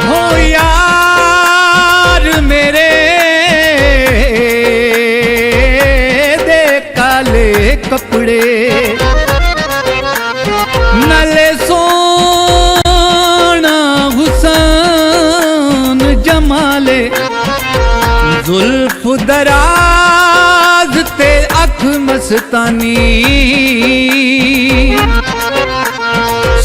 हो यार मेरे दे काले कपड़े नले सोना हुसन जमाले जुल्फ दराज ते अख मस्तानी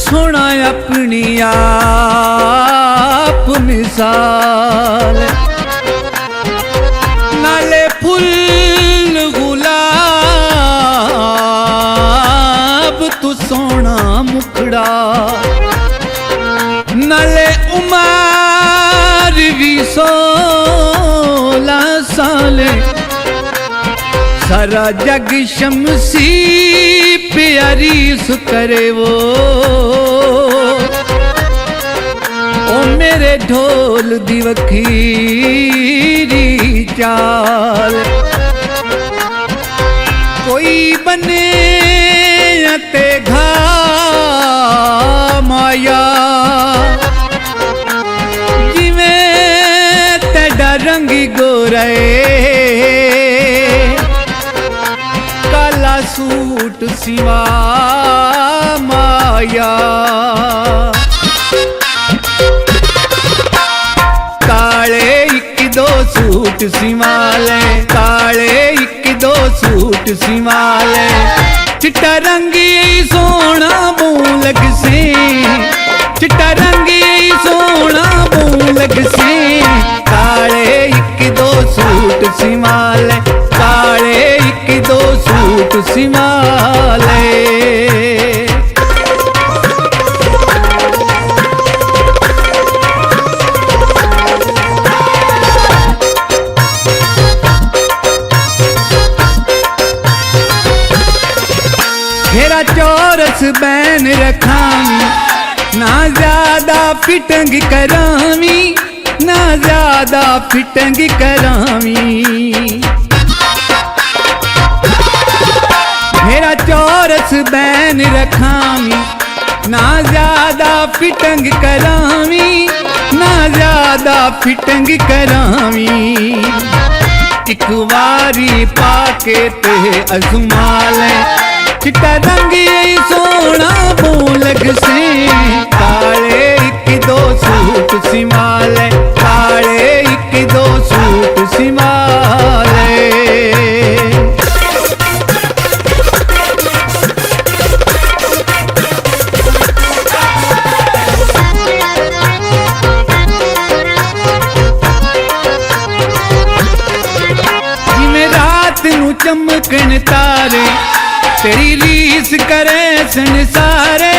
सोना अपनी आप मिसाल नाले फुल गुलाब तू सोना मुखड़ा नाले उमर भी 16 साल सारा जग शमसी प्यारी सुकरे वो ओ मेरे ढोल दी वखीरी चाल कोई बने ते घा माया जिवें तेरा रंगी गोरे काला सूट सिवा माया काले एक दो सूट सिवाले काले एक दो सूट सिवाले चिट्टा रंगी सोना बूलग से चिट्टा रंगी सोना बूलग से काले एक दो सूट सिवाले काले एक दो सूट सिवाले घेरा चौरस बैन रखामी ना ज्यादा फिटंग करामी ना ज्यादा फिटंग करामी घेरा चौरस बैन रखामी ना ज्यादा फिटंग करामी ना ज्यादा फिटंग करामी एक वारी पाके ते अजमा ले चिट्टा रंगी सोना बूलग से काले एक दो सूट सिमाले काले एक दो सूट सिमाले जिमें रात नू चमकन तारे तेरी रीस करे संसारे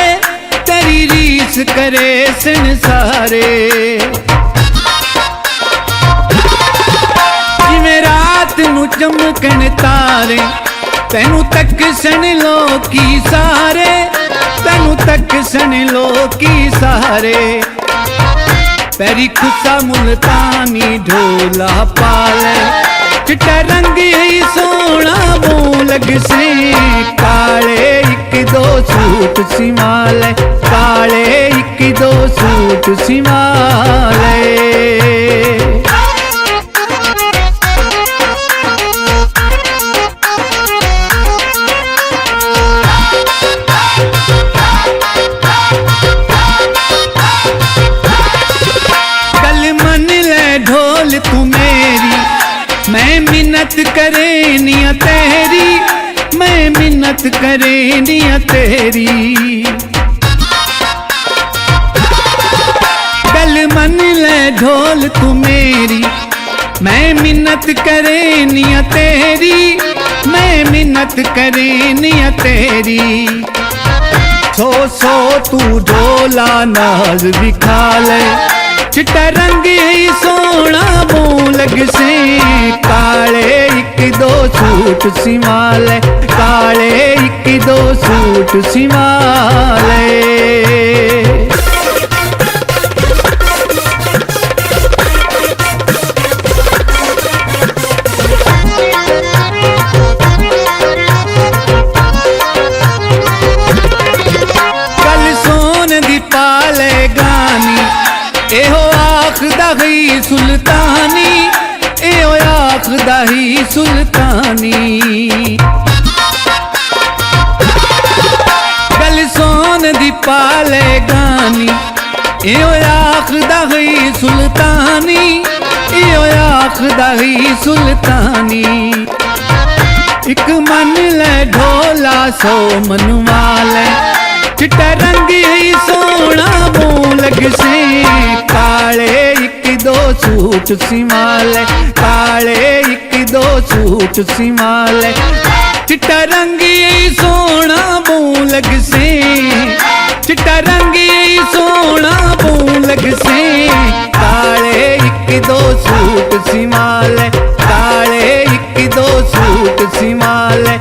तेरी रीस करे संसारे जिवें रात नू चमकन तारे तेनू तक सन लोकी सारे तेनू तक सन लोकी सारे पैरी खुसा मुल्तानी ढोला पाले चिट्टा रंगी सोना बूलग से काले एक दो सूट सिमाले काले एक दो सूट सिमाले कल मन ले ढोल तू मेरी मैं मिन्नत करे निया तेरी मैं मिन्नत करे निया तेरी गल मन ले ढोल तू मेरी मैं मिन्नत करे निया तेरी मैं मिन्नत करे निया तेरी सो सो तू ढोला नाज दिखा ले चिट्टा रंग ही सोना बूलग से काले एक दो सूट सिमाले काले एक दो सूट सिमाले आखदा ही सुल्तानी। गल सोन दी पाले गानी, इहो आखदा ही सुल्तानी, इहो आखदा ही सुल्तानी। एक मन ले ढोला सौ मनवाले, चिट्टा रंग ही सोना मुँह लग से। काले एक दो सूट सिमाले, काले एक दो सूट सिमाले, चिट्टा रंग ही सोना मुँह लग से। चिट्टा रंग ही सोना मुँह लग से। काले एक दो सूट सिमाले, काले एक दो सूट सिमाले।